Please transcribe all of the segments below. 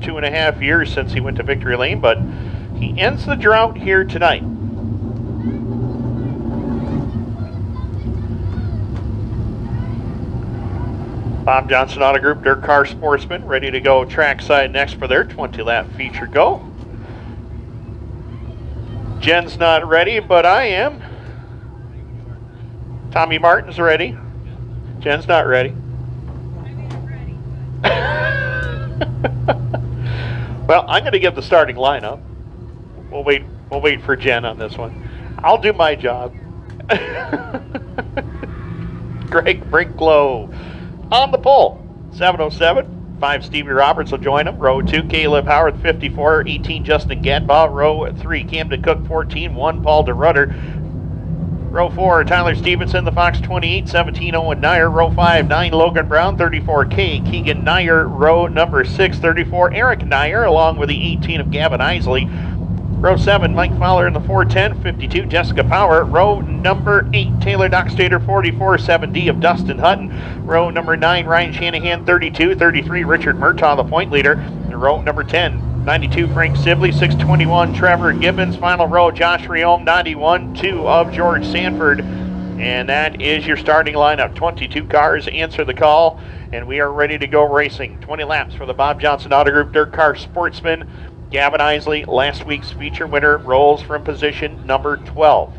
last 2.5 years since he went to Victory Lane, but he ends the drought here tonight. Bob Johnson Auto Group DIRTcar Sportsman ready to go trackside next for their 20-lap feature go. Jen's not ready, but I am. Tommy Martin's ready. Jen's not ready. Well, I'm going to give the starting lineup. We'll wait for Jen on this one. I'll do my job. Greg Brinklow on the pole, 707. 5 Stevie Roberts will join him. Row 2, Caleb Howard, 54. 18, Justin Gadbaw. Row 3, Camdin Cook, 14. 1, Paul DeRuyter. Row 4, Tyler Stevenson, the Fox, 28. 17, Owen Nier. Row 5, 9, Logan Brown, 34K. Keegan Nier. Row number 6, 34, Eric Nier, along with the 18 of Gavin Eisele. Row 7, Mike Fowler in the 410, 52, Jessica Power. Row number 8, Taylor Doxtater, 44, 7D of Dustin Hutton. Row number 9, Ryan Shanahan, 32, 33, Richard Murtaugh, the point leader. And row number 10, 92, Frank Sibley, 621, Trevor Gibbons. Final row, Josh Reome, 91, 2 of George Sanford. And that is your starting lineup. 22 cars answer the call, and we are ready to go racing. 20 laps for the Bob Johnson Auto Group DIRTcar Sportsman. Gavin Eisele, last week's feature winner, rolls from position number 12.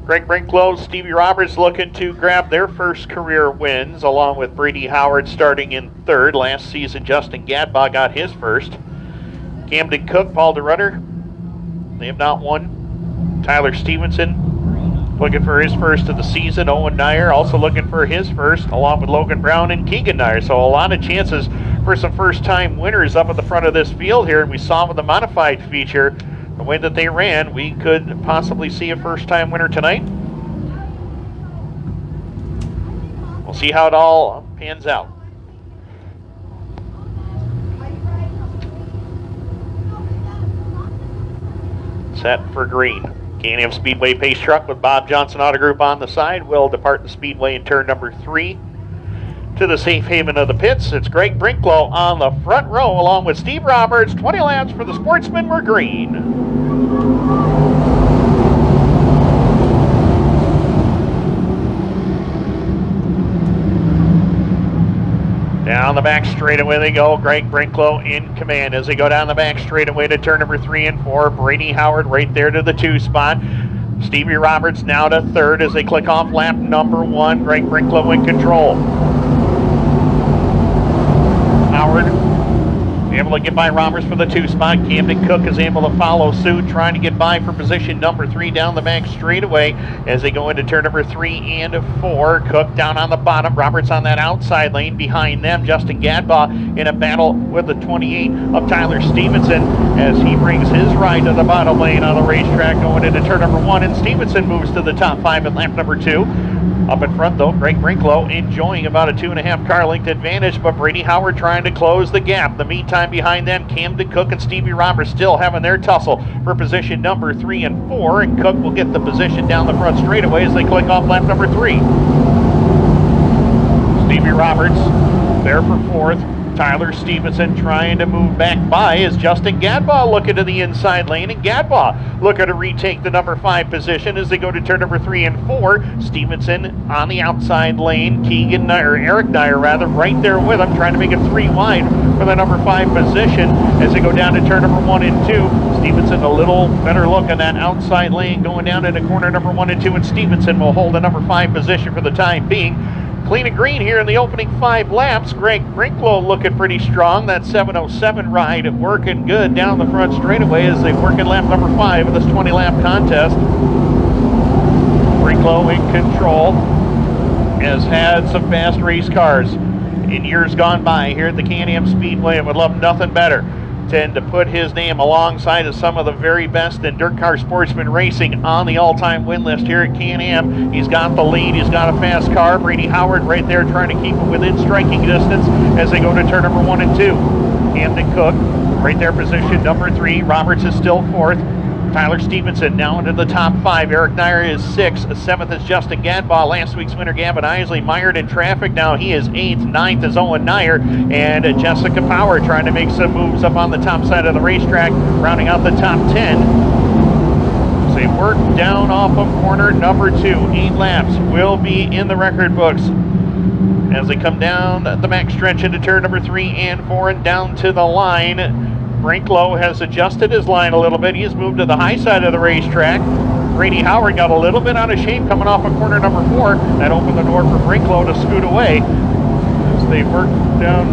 Greg Brinklow, Stevie Roberts looking to grab their first career wins, along with Brady Howard starting in third. Last season, Justin Gadbaw got his first. Camdin Cook, Paul DeRuyter, they have not won. Tyler Stevenson looking for his first of the season. Owen Nier also looking for his first, along with Logan Brown and Keegan Nier. So a lot of chances for some first-time winners up at the front of this field here. And we saw with the modified feature, the way that they ran, we could possibly see a first-time winner tonight. We'll see how it all pans out. Set for green. Can-Am Speedway pace truck with Bob Johnson Auto Group on the side will depart the Speedway in turn number 3 to the safe haven of the pits. It's Greg Brinklow on the front row along with Steve Roberts. 20 laps for the Sportsman were green. Down the back straightaway they go. Greg Brinklow in command as they go down the back straightaway to turn number 3 and 4. Brady Howard right there to the 2 spot. Stevie Roberts now to third as they click off lap number 1. Greg Brinklow in control. Howard able to get by Roberts for the 2 spot. Camdin Cook is able to follow suit, trying to get by for position number 3 down the back straightaway as they go into turn number 3 and 4. Cook down on the bottom. Roberts on that outside lane behind them. Justin Gadbaw in a battle with the 28 of Tyler Stevenson as he brings his ride to the bottom lane on the racetrack going into turn number 1, and Stevenson moves to the top 5 at lap number 2. Up in front, though, Greg Brinklow enjoying about a 2.5 car length advantage, but Brady Howard trying to close the gap. In the meantime, behind them, Camdin Cook and Stevie Roberts still having their tussle for position number 3 and 4, and Cook will get the position down the front straightaway as they click off lap number 3. Stevie Roberts there for 4th. Tyler Stevenson trying to move back by as Justin Gadbaw looking to the inside lane, and Gadbaw looking to retake the number 5 position as they go to turn number 3 and 4. Stevenson on the outside lane. Keegan Nier, or Eric Nier rather, right there with him, trying to make it 3 wide for the number 5 position as they go down to turn number 1 and 2. Stevenson a little better look on that outside lane going down into corner number 1 and 2, and Stevenson will hold the number 5 position for the time being. Clean and green here in the opening 5 laps. Greg Brinklow looking pretty strong. That 707 ride working good down the front straightaway as they work in lap number 5 of this 20-lap contest. Brinklow in control has had some fast race cars in years gone by here at the Can-Am Speedway and would love nothing better tend to put his name alongside of some of the very best in DIRTcar Sportsman racing on the all-time win list here at Can-Am. He's got the lead. He's got a fast car. Brady Howard right there trying to keep him within striking distance as they go to turn number 1 and 2. Camdin Cook right there, position number 3. Roberts is still 4th. Tyler Stevenson now into the top 5. Eric Nier is 6th. 7th is Justin Gadbaw. Last week's winner, Gavin Eisele, mired in traffic. Now he is 8th. 9th is Owen Nier. And Jessica Power trying to make some moves up on the top side of the racetrack, rounding out the top 10. So they work down off of corner number 2. 8 laps will be in the record books as they come down the back stretch into turn number 3 and 4 and down to the line. Brinklow has adjusted his line a little bit. He has moved to the high side of the racetrack. Brady Howard got a little bit out of shape coming off of corner number 4. That opened the door for Brinklow to scoot away as they work down.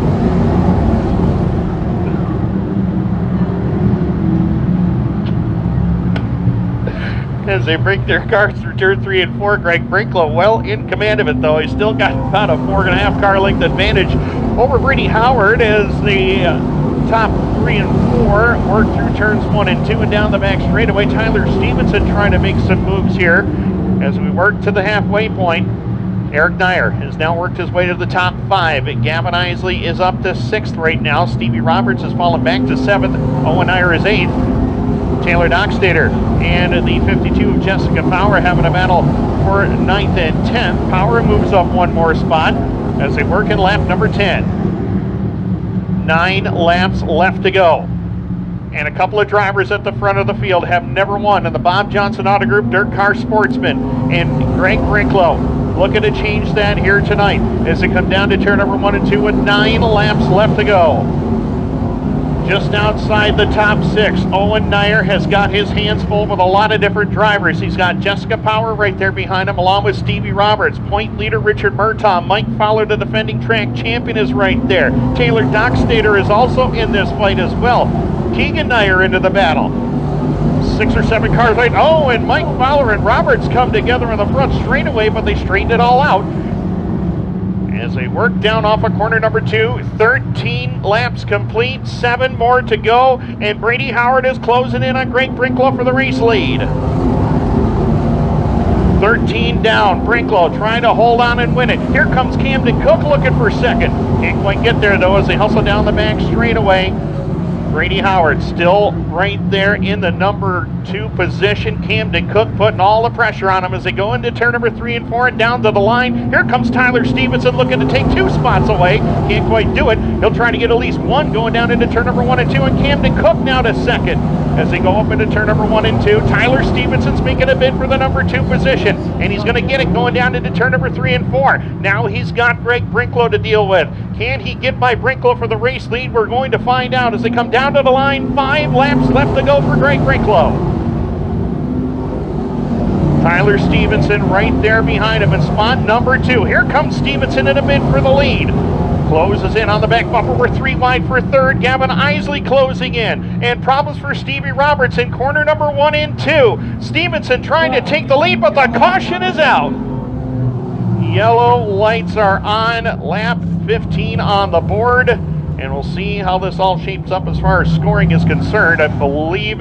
As they break their cars through turn 3 and 4, Greg Brinklow well in command of it, though. He's still got about a 4.5 car length advantage over Brady Howard as the top 3 and 4 work through turns 1 and 2 and down the back straightaway. Tyler Stevenson trying to make some moves here as we work to the halfway point. Eric Nier has now worked his way to the top 5. Gavin Eisele is up to 6th right now. Stevie Roberts has fallen back to 7th. Owen Nier is 8th. Taylor Doxtater and the 52 of Jessica Power having a battle for 9th and 10th. Power moves up one more spot as they work in lap number 10. 9 laps left to go. And a couple of drivers at the front of the field have never won in the Bob Johnson Auto Group DIRTcar Sportsman. And Greg Brinklow looking to change that here tonight as they come down to turn number 1 and 2 with 9 laps left to go. Just outside the top 6, Owen Nier has got his hands full with a lot of different drivers. He's got Jessica Power right there behind him, along with Stevie Roberts. Point leader Richard Murtaugh. Mike Fowler, the defending track champion, is right there. Taylor Doxtater is also in this fight as well. Keegan Nier into the battle. 6 or 7 cars late. Oh, and Mike Fowler and Roberts come together in the front straightaway, but they straightened it all out as they work down off of corner number 2. 13 laps complete, 7 more to go, and Brady Howard is closing in on Greg Brinklow for the race lead. 13 down, Brinklow trying to hold on and win it. Here comes Camdin Cook looking for second. Can't quite get there though as they hustle down the back straightaway. Brady Howard still right there in the number 2 position. Camdin Cook putting all the pressure on him as they go into turn number 3 and 4 and down to the line. Here comes Tyler Stevenson looking to take 2 spots away. Can't quite do it. He'll try to get at least 1 going down into turn number 1 and 2. And Camdin Cook now to second as they go up into turn number 1 and 2. Tyler Stevenson's making a bid for the number 2 position. And he's going to get it going down into turn number 3 and 4. Now he's got Greg Brinklow to deal with. Can he get by Brinklow for the race lead? We're going to find out as they come down to the line. 5 laps left to go for Greg Brinklow. Tyler Stevenson right there behind him in spot number 2. Here comes Stevenson in a bid for the lead. Closes in on the back bumper. We're 3 wide for 3rd. Gavin Eisele closing in. And problems for Stevie Roberts in corner number 1 and 2. Stevenson trying to take the lead, but the caution is out. Yellow lights are on. Lap 15 on the board. And we'll see how this all shapes up as far as scoring is concerned. I believe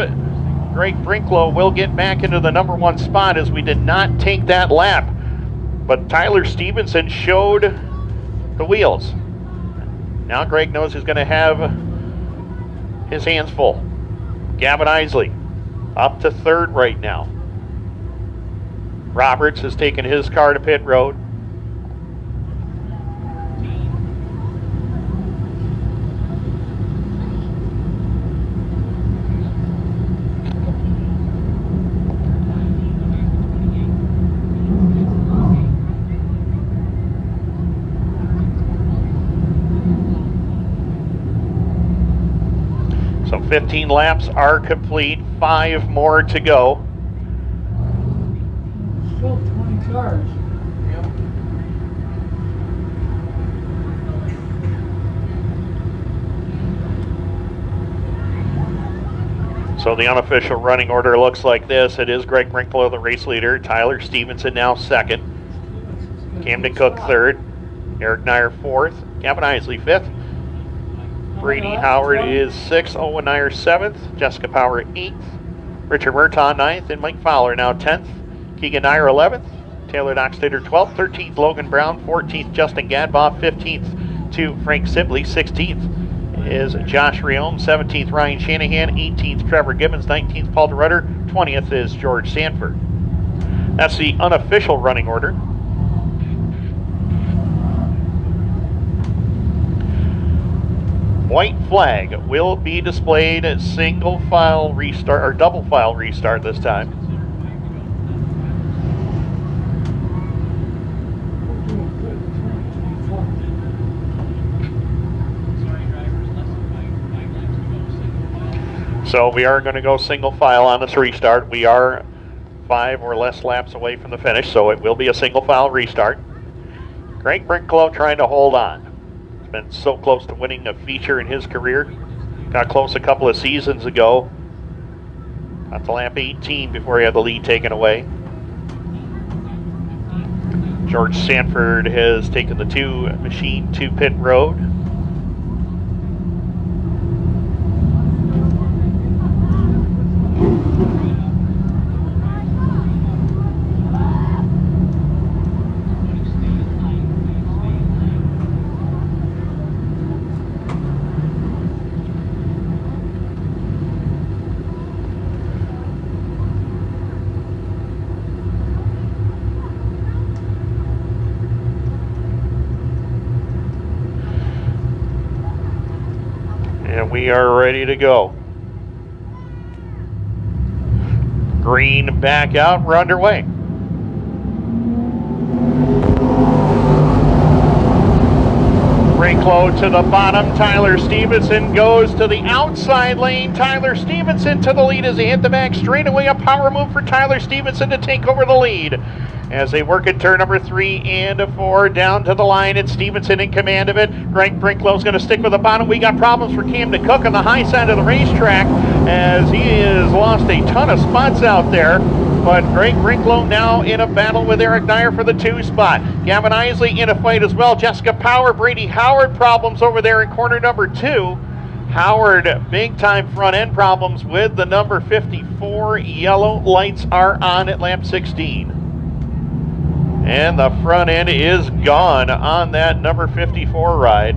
Greg Brinklow will get back into the number 1 spot as we did not take that lap. But Tyler Stevenson showed the wheels. Now Greg knows he's going to have his hands full. Gavin Eisele up to 3rd right now. Roberts has taken his car to pit road. So 15 laps are complete, 5 more to go. Still 20 cars. Yep. So the unofficial running order looks like this. It is Greg Brinklow, the race leader. Tyler Stevenson now 2nd. Camdin Cook 3rd. Eric Nier 4th. Gavin Eisele 5th. Brady Howard is 6th. Owen Nier 7th. Jessica Power 8th. Richard Murtaugh 9th. And Mike Fowler now 10th. Keegan Nier 11th. Taylor Doxtater 12th. 13th Logan Brown. 14th Justin Gadbaw. 15th to Frank Sibley. 16th is Josh Reome. 17th, Ryan Shanahan. 18th, Trevor Gibbons. 19th, Paul DeRuyter. 20th is George Sanford. That's the unofficial running order. White flag will be displayed at single file restart, or double file restart this time. So we are going to go single file on this restart. We are 5 or less laps away from the finish, so it will be a single file restart. Greg Brinklow trying to hold on. He's been so close to winning a feature in his career. Got close a couple of seasons ago. Got to lap 18 before he had the lead taken away. George Sanford has taken the machine to pit road. We are ready to go. Green back out, we're underway. Brinklow to the bottom, Tyler Stevenson goes to the outside lane. Tyler Stevenson to the lead as he hit the back straightaway. A power move for Tyler Stevenson to take over the lead. As they work at turn number 3 and 4, down to the line, it's Stevenson in command of it. Greg Brinklow's going to stick with the bottom. We got problems for Camdin Cook on the high side of the racetrack as he has lost a ton of spots out there. But Greg Brinklow now in a battle with Eric Nier for the 2 spot. Gavin Eisele in a fight as well. Jessica Power, Brady Howard problems over there in corner number 2. Howard, big time front end problems with the number 54. Yellow lights are on at lap 16. And the front end is gone on that number 54 ride.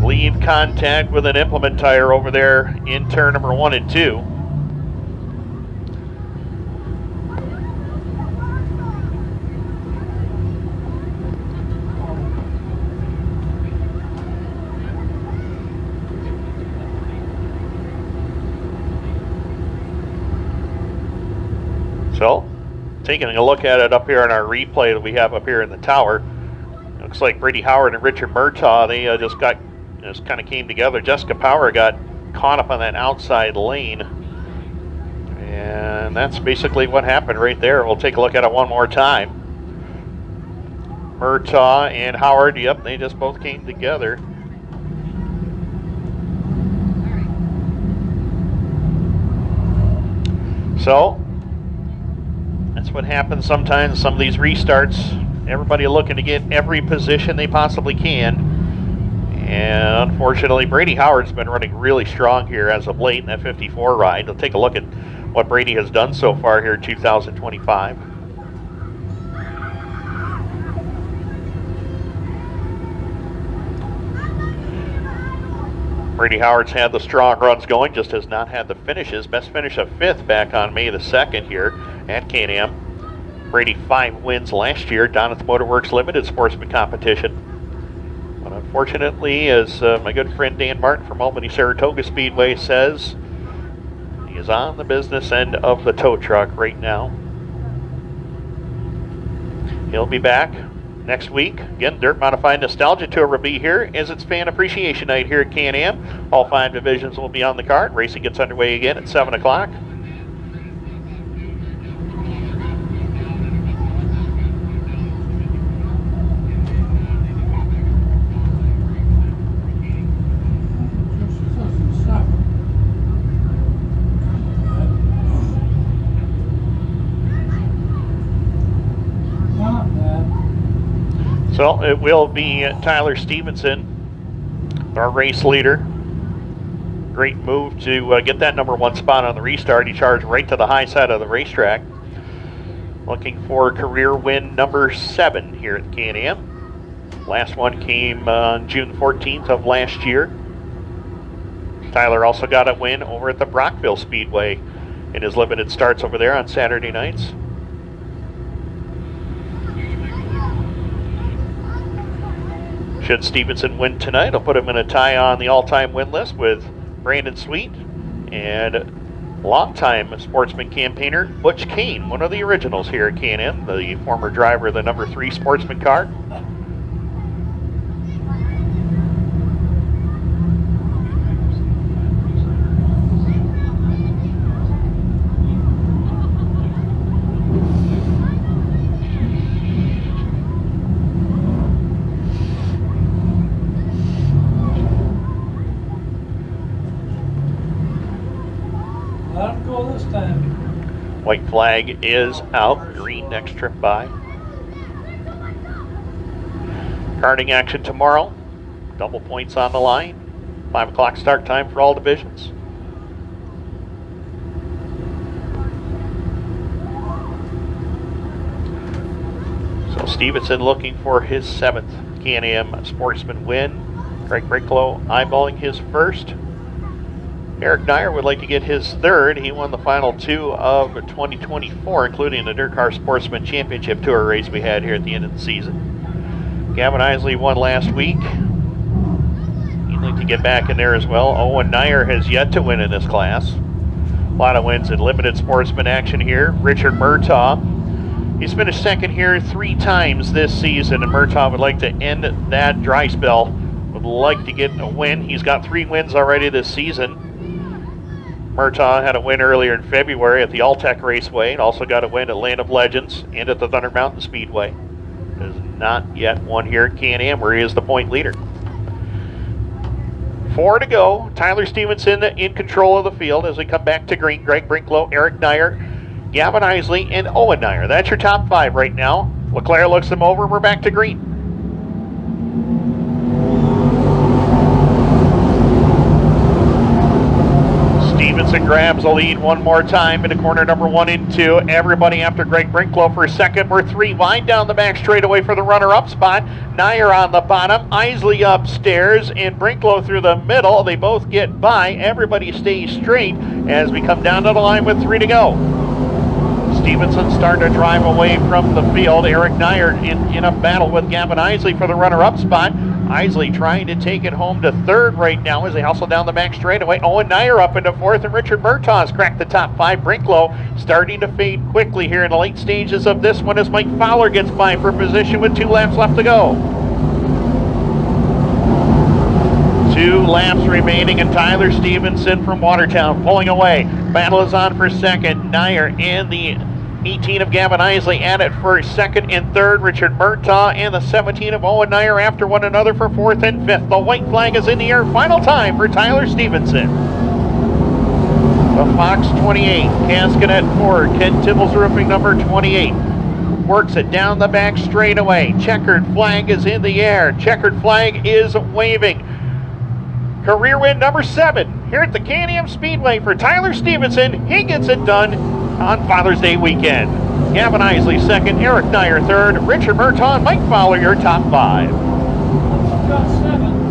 Lead contact with an implement tire over there in turn number 1 and 2. So, taking a look at it up here in our replay that we have up here in the tower, looks like Brady Howard and Richard Murtaugh, they just kind of came together. Jessica Power got caught up on that outside lane, and that's basically what happened right there. We'll take a look at it one more time. Murtaugh and Howard, yep, they just both came together. So, that's what happens sometimes, some of these restarts. Everybody looking to get every position they possibly can. And unfortunately, Brady Howard's been running really strong here as of late in that 54 ride. We'll take a look at what Brady has done so far here in 2025. Brady Howard's had the strong runs going, just has not had the finishes. Best finish of 5th back on May the 2nd here at Can-Am. Brady 5 wins last year, down at the Motorworks Limited Sportsman competition. But unfortunately, as my good friend Dan Martin from Albany Saratoga Speedway says, he is on the business end of the tow truck right now. He'll be back next week. Again, Dirt Modified Nostalgia Tour will be here as it's Fan Appreciation Night here at Can-Am. All 5 divisions will be on the card. Racing gets underway again at 7 o'clock. So it will be Tyler Stevenson, our race leader. Great move to get that number 1 spot on the restart. He charged right to the high side of the racetrack. Looking for career win number 7 here at Can-Am. Last one came on June 14th of last year. Tyler also got a win over at the Brockville Speedway in his limited starts over there on Saturday nights. Should Stevenson win tonight, it'll put him in a tie on the all-time win list with Brandon Sweet and longtime Sportsman campaigner Butch Kane, one of the originals here at K&N, the former driver of the number 3 Sportsman car. White flag is out. Green next trip by. Karting action tomorrow. Double points on the line. 5 o'clock start time for all divisions. So Stevenson looking for his 7th Can-Am Sportsman win. Greg Brinklow eyeballing his first. Eric Nier would like to get his 3rd. He won the final 2 of 2024, including the DIRTcar Sportsman Championship Tour race we had here at the end of the season. Gavin Eisele won last week. He'd like to get back in there as well. Owen Nier has yet to win in this class. A lot of wins in limited sportsman action here. Richard Murtaugh. He's finished 2nd here 3 times this season, and Murtaugh would like to end that dry spell. Would like to get a win. He's got 3 wins already this season. Murtaugh had a win earlier in February at the Alltech Raceway and also got a win at Land of Legends and at the Thunder Mountain Speedway. Has not yet won here at Can-Am, where he is the point leader. 4 to go. Tyler Stevenson in control of the field as we come back to green. Greg Brinklow, Eric Nier, Gavin Eisele, and Owen Nier. That's your top 5 right now. LeClaire looks them over. We're back to green. Stevenson grabs the lead one more time into corner number 1 and 2. Everybody after Greg Brinklow for 2nd. We're 3 wide down the back straightaway for the runner-up spot. Nier on the bottom, Eisele upstairs, and Brinklow through the middle. They both get by. Everybody stays straight as we come down to the line with 3 to go. Stevenson starting to drive away from the field. Eric Nier in a battle with Gavin Eisele for the runner-up spot. Eisele trying to take it home to 3rd right now as they hustle down the back straightaway. Owen Nier up into 4th, and Richard Murtaugh has cracked the top 5. Brinklow starting to fade quickly here in the late stages of this one as Mike Fowler gets by for position with 2 laps left to go. 2 laps remaining, and Tyler Stevenson from Watertown pulling away. Battle is on for 2nd. Nier and the 18 of Gavin Eisele at it for 2nd and 3rd. Richard Murtaugh and the 17 of Owen Nier after one another for 4th and 5th. The white flag is in the air. Final time for Tyler Stevenson. The Fox 28, Cascanet Ford, Ken Tibble's roofing number 28. Works it down the back straightaway. Checkered flag is in the air. Checkered flag is waving. Career win number 7 here at the Can-Am Speedway for Tyler Stevenson. He gets it done on Father's Day weekend. Gavin Eisele 2nd, Eric Nier 3rd, Richard Murtaugh and Mike Fowler your top 5. Got 7.